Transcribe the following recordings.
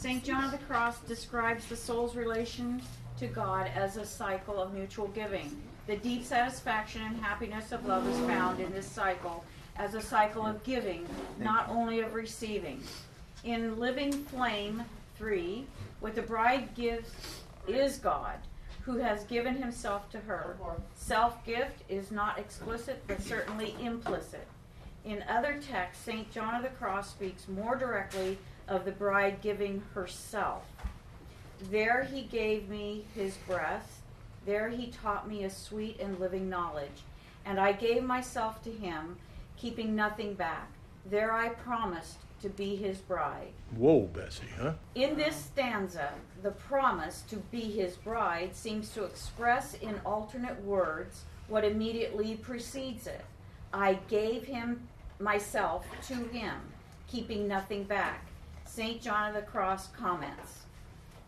St. John of the Cross describes the soul's relation to God as a cycle of mutual giving. The deep satisfaction and happiness of love is found in this cycle as a cycle of giving, not only of receiving. In Living Flame 3, what the bride gives is God, who has given himself to her. Self-gift is not explicit, but certainly implicit. In other texts, St. John of the Cross speaks more directly of the bride giving herself. There he gave me his breath. There he taught me a sweet and living knowledge. And I gave myself to him, keeping nothing back. There I promised to be his bride. Whoa, Bessie, huh? In this stanza, the promise to be his bride seems to express in alternate words what immediately precedes it. I gave myself to him, keeping nothing back. St. John of the Cross comments.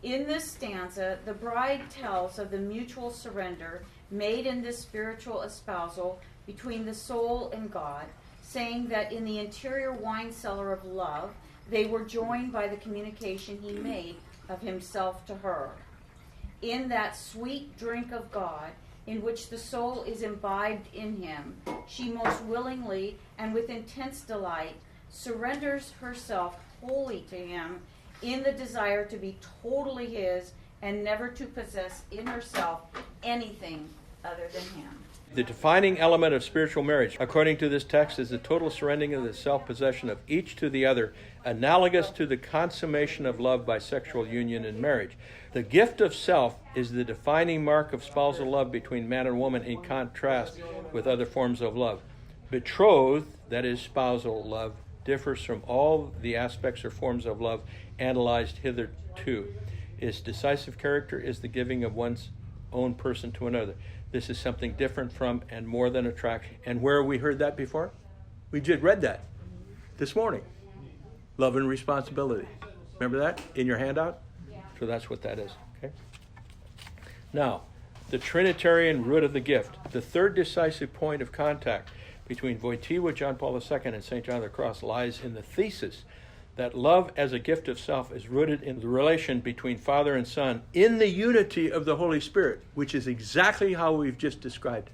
In this stanza, the bride tells of the mutual surrender made in this spiritual espousal between the soul and God, saying that in the interior wine cellar of love, they were joined by the communication he made of himself to her. In that sweet drink of God, in which the soul is imbibed in him, she most willingly and with intense delight surrenders herself wholly to him in the desire to be totally his and never to possess in herself anything other than him. The defining element of spiritual marriage, according to this text, is the total surrendering of the self-possession of each to the other, analogous to the consummation of love by sexual union in marriage. The gift of self is the defining mark of spousal love between man and woman, in contrast with other forms of love. Betrothed, that is spousal love, differs from all the aspects or forms of love analyzed hitherto. Its decisive character is the giving of one's own person to another. This is something different from and more than attraction. And where we heard that before? We just read that this morning. Love and responsibility. Remember that in your handout? So that's what that is. Okay. Now, the Trinitarian root of the gift. The third decisive point of contact between Wojtyła, John Paul II, and St. John of the Cross lies in the thesis that love as a gift of self is rooted in the relation between Father and Son in the unity of the Holy Spirit, which is exactly how we've just described it.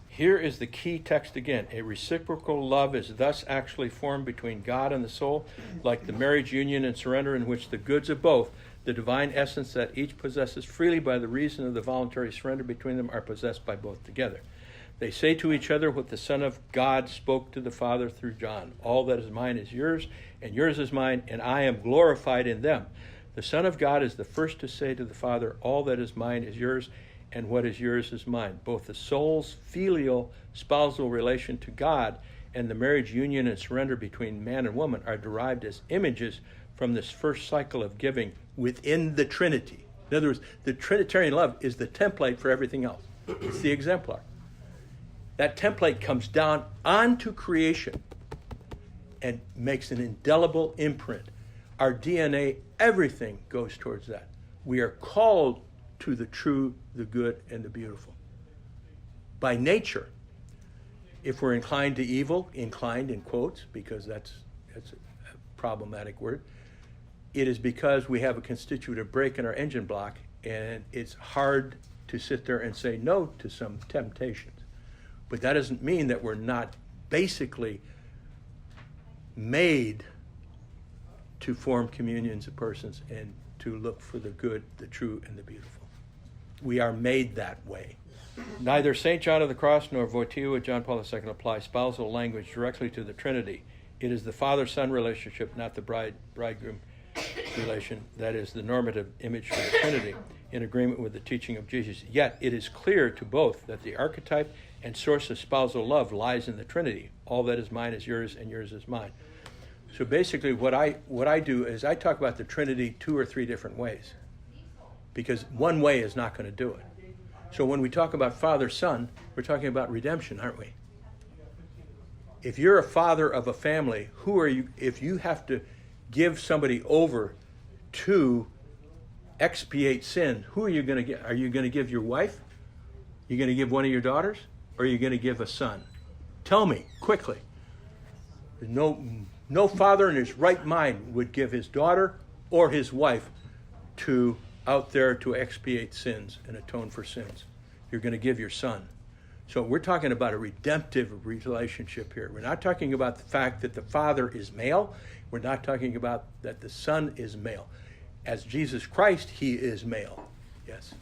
Here is the key text again. A reciprocal love is thus actually formed between God and the soul, like the marriage union and surrender in which the goods of both, the divine essence that each possesses freely by the reason of the voluntary surrender between them, are possessed by both together. They say to each other what the Son of God spoke to the Father through John. All that is mine is yours, and yours is mine, and I am glorified in them. The Son of God is the first to say to the Father, all that is mine is yours, and what is yours is mine. Both the soul's filial spousal relation to God and the marriage union and surrender between man and woman are derived as images from this first cycle of giving within the Trinity. In other words, the Trinitarian love is the template for everything else. It's the exemplar. That template comes down onto creation and makes an indelible imprint. Our DNA, everything goes towards that. We are called to the true, the good, and the beautiful. By nature, if we're inclined to evil, inclined in quotes, because that's a problematic word, it is because we have a constitutive break in our engine block, and it's hard to sit there and say no to some temptations. But that doesn't mean that we're not basically made to form communions of persons and to look for the good, the true, and the beautiful. We are made that way. Neither St. John of the Cross nor Wojtyła John Paul II apply spousal language directly to the Trinity. It is the father-son relationship, not the bridegroom relation, that is the normative image for the Trinity, in agreement with the teaching of Jesus. Yet it is clear to both that the archetype and source of spousal love lies in the Trinity. All that is mine is yours, and yours is mine. So basically what I do is I talk about the Trinity 2 or 3 different ways, because one way is not going to do it. So when we talk about father-son, we're talking about redemption, aren't we? If you're a father of a family, who are you? If you have to give somebody over to expiate sin, who are you going to get? Are you going to give your wife? Are you going to give one of your daughters? Or are you going to give a son? Tell me, quickly. No father in his right mind would give his daughter or his wife out there to expiate sins and atone for sins. You're going to give your son. So we're talking about a redemptive relationship here. We're not talking about the fact that the Father is male. We're not talking about that the Son is male. As Jesus Christ, he is male. Yes.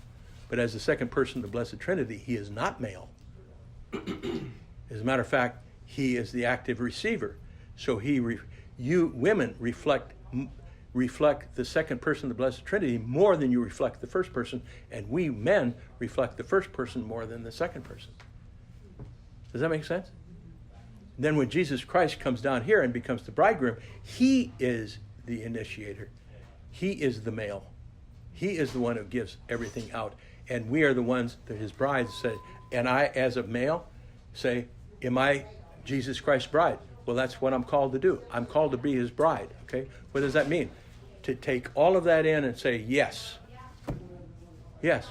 But as the second person of the Blessed Trinity, he is not male. As a matter of fact, he is the active receiver. So you women reflect the second person of the Blessed Trinity more than you reflect the first person, and we men reflect the first person more than the second person. Does that make sense? Then when Jesus Christ comes down here and becomes the bridegroom, he is the initiator. He is the male. He is the one who gives everything out. And we are the ones that his bride say, and I, as a male, say, am I Jesus Christ's bride? Well, that's what I'm called to do. I'm called to be his bride. Okay? What does that mean? To take all of that in and say, yes. Yes,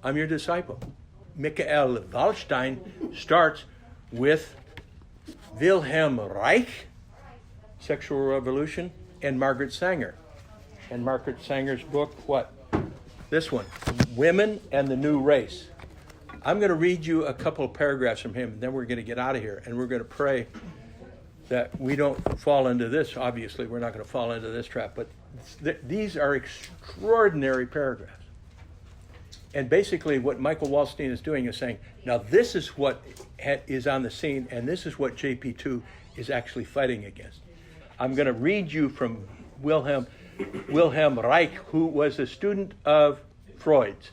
I'm your disciple. Michael Wallstein starts with Wilhelm Reich, Sexual Revolution, and Margaret Sanger. And Margaret Sanger's book, what? This one, Women and the New Race. I'm going to read you a couple of paragraphs from him, and then we're going to get out of here, and we're going to pray that we don't fall into this. Obviously, we're not going to fall into this trap, but these are extraordinary paragraphs. And basically what Michael Wallstein is doing is saying, now this is what is on the scene, and this is what JP2 is actually fighting against. I'm going to read you from Wilhelm Reich, who was a student of Freud's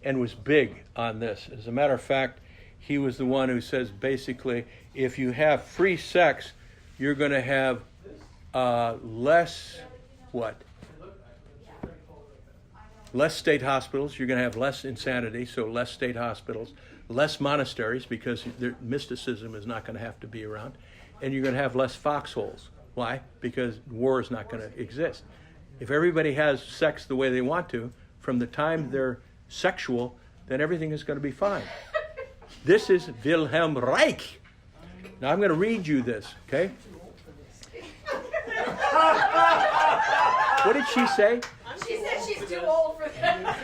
and was big on this. As a matter of fact, he was the one who says basically, if you have free sex, you're going to have less state hospitals. You're going to have less insanity, so less state hospitals, less monasteries, because mysticism is not going to have to be around, and you're going to have less foxholes. Why? Because war is not going to exist. If everybody has sex the way they want to, from the time they're sexual, then everything is going to be fine. This is Wilhelm Reich. Now I'm going to read you this, okay? What did she say? She said she's too old for that.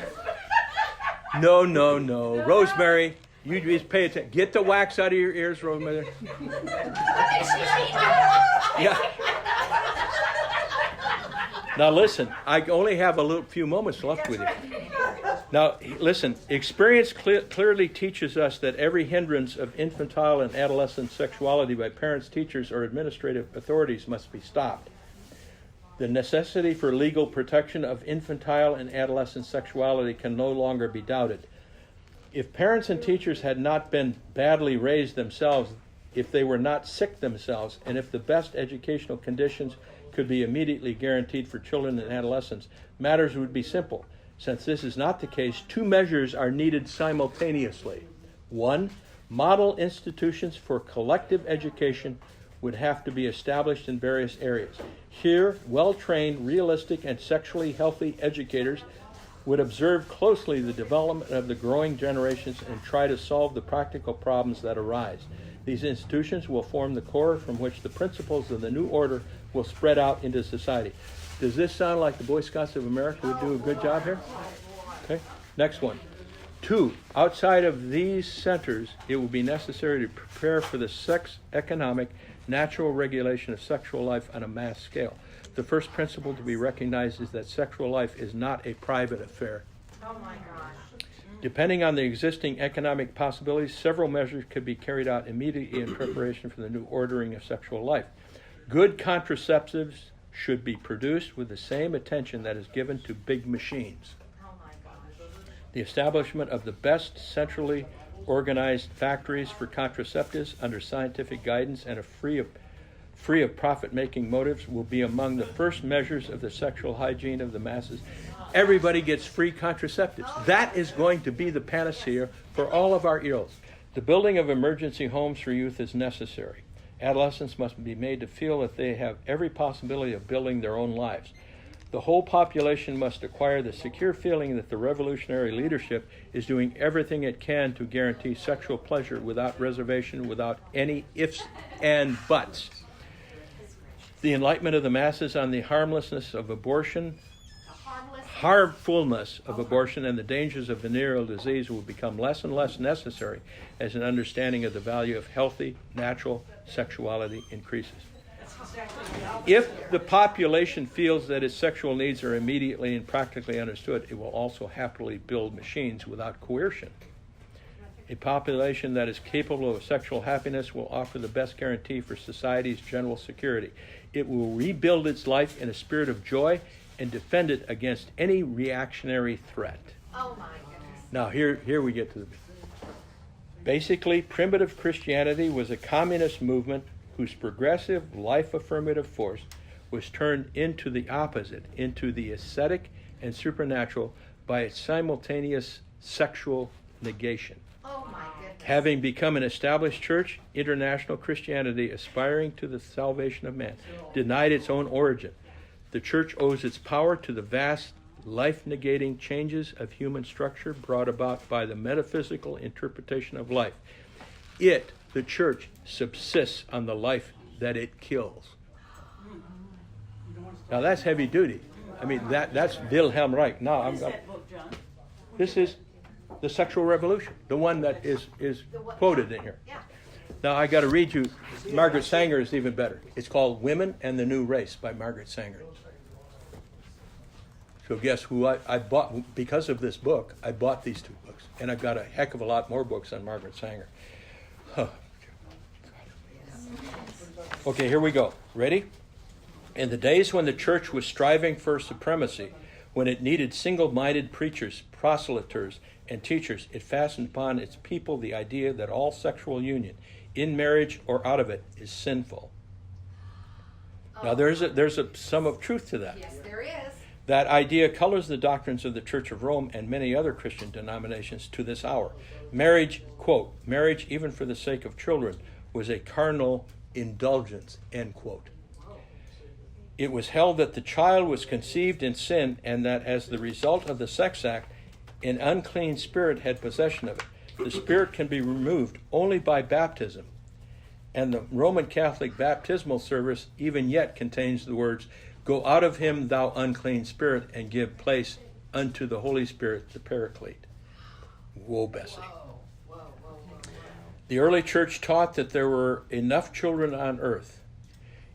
No. Rosemary, you just pay attention. Get the wax out of your ears, Rosemary. Yeah. Now listen, I only have a few moments left with you. Now listen, experience clearly teaches us that every hindrance of infantile and adolescent sexuality by parents, teachers, or administrative authorities must be stopped. The necessity for legal protection of infantile and adolescent sexuality can no longer be doubted. If parents and teachers had not been badly raised themselves, if they were not sick themselves, and if the best educational conditions could be immediately guaranteed for children and adolescents, matters would be simple. Since this is not the case, two measures are needed simultaneously. One, model institutions for collective education would have to be established in various areas. Here, well-trained, realistic, and sexually healthy educators would observe closely the development of the growing generations and try to solve the practical problems that arise. These institutions will form the core from which the principles of the new order will spread out into society. Does this sound like the Boy Scouts of America would do a good job here? Okay, next one. 2, outside of these centers, it will be necessary to prepare for the sex economic natural regulation of sexual life on a mass scale. The first principle to be recognized is that sexual life is not a private affair. Oh my gosh. Depending on the existing economic possibilities, several measures could be carried out immediately in preparation for the new ordering of sexual life. Good contraceptives should be produced with the same attention that is given to big machines. Oh my gosh. The establishment of the best centrally organized factories for contraceptives under scientific guidance and free of profit-making motives will be among the first measures of the sexual hygiene of the masses. Everybody gets free contraceptives. That is going to be the panacea for all of our ills. The building of emergency homes for youth is necessary. Adolescents must be made to feel that they have every possibility of building their own lives. The whole population must acquire the secure feeling that the revolutionary leadership is doing everything it can to guarantee sexual pleasure without reservation, without any ifs and buts. The enlightenment of the masses on the harmlessness of abortion, Harmless. harmfulness of abortion, and the dangers of venereal disease will become less and less necessary as an understanding of the value of healthy, natural sexuality increases. If the population feels that its sexual needs are immediately and practically understood, it will also happily build machines without coercion. A population that is capable of sexual happiness will offer the best guarantee for society's general security. It will rebuild its life in a spirit of joy and defend it against any reactionary threat. Oh my goodness. Now, here we get to the... Basically, primitive Christianity was a communist movement whose progressive, life-affirmative force was turned into the opposite, into the ascetic and supernatural by its simultaneous sexual negation. Oh my goodness. Having become an established church, international Christianity, aspiring to the salvation of man, denied its own origin. The church owes its power to the vast, life-negating changes of human structure brought about by the metaphysical interpretation of life. It, the church, subsists on the life that it kills. Now that's heavy duty. I mean, that's Wilhelm Reich. Now I'm going. This is the sexual revolution, the one that is quoted in here. Yeah. Now I got to read you. Margaret Sanger is even better. It's called "Women and the New Race" by Margaret Sanger. So guess who I bought because of this book? I bought these two books, and I've got a heck of a lot more books on Margaret Sanger. Huh. Okay, here we go. Ready? In the days when the church was striving for supremacy, when it needed single-minded preachers, proselyters, and teachers, it fastened upon its people the idea that all sexual union, in marriage or out of it, is sinful. Now, there's a sum of truth to that. Yes, there is. That idea colors the doctrines of the Church of Rome and many other Christian denominations to this hour. Marriage, quote, marriage even for the sake of children, was a carnal indulgence, end quote. It was held that the child was conceived in sin and that as the result of the sex act, an unclean spirit had possession of it. The spirit can be removed only by baptism. And the Roman Catholic baptismal service even yet contains the words, "Go out of him, thou unclean spirit, and give place unto the Holy Spirit, the Paraclete." Whoa, Bessie. The early church taught that there were enough children on earth.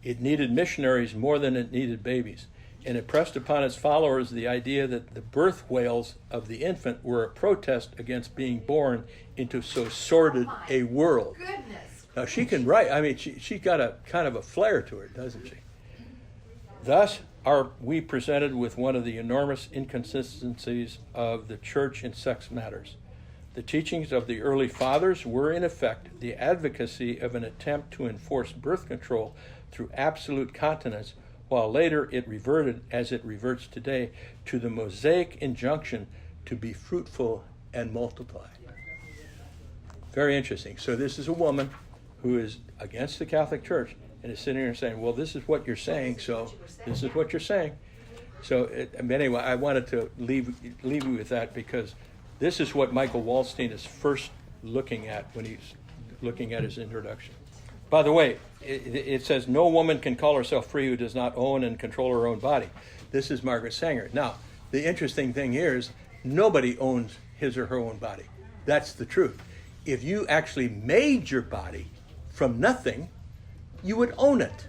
It needed missionaries more than it needed babies, and it pressed upon its followers the idea that the birth wails of the infant were a protest against being born into so sordid a world. Goodness. Now she can write. I mean, she's got a kind of a flair to her, doesn't she? Thus are we presented with one of the enormous inconsistencies of the church in sex matters. The teachings of the early fathers were, in effect, the advocacy of an attempt to enforce birth control through absolute continence, while later it reverted, as it reverts today, to the Mosaic injunction to be fruitful and multiply. Very interesting. So this is a woman who is against the Catholic Church and is sitting here and saying, well, this is what you're saying, so this is what you're saying. So anyway, I wanted to leave you with that because this is what Michael Wallstein is first looking at when he's looking at his introduction. By the way, it says, no woman can call herself free who does not own and control her own body. This is Margaret Sanger. Now, the interesting thing here is nobody owns his or her own body. That's the truth. If you actually made your body from nothing, you would own it.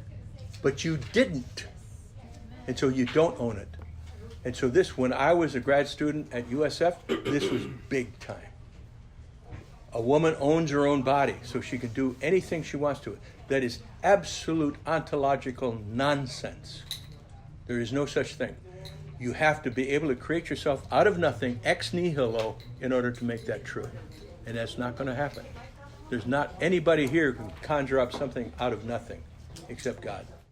But you didn't. And so you don't own it. And so this, when I was a grad student at USF, this was big time. A woman owns her own body, so she can do anything she wants to it. That is absolute ontological nonsense. There is no such thing. You have to be able to create yourself out of nothing, ex nihilo, in order to make that true. And that's not going to happen. There's not anybody here who can conjure up something out of nothing except God.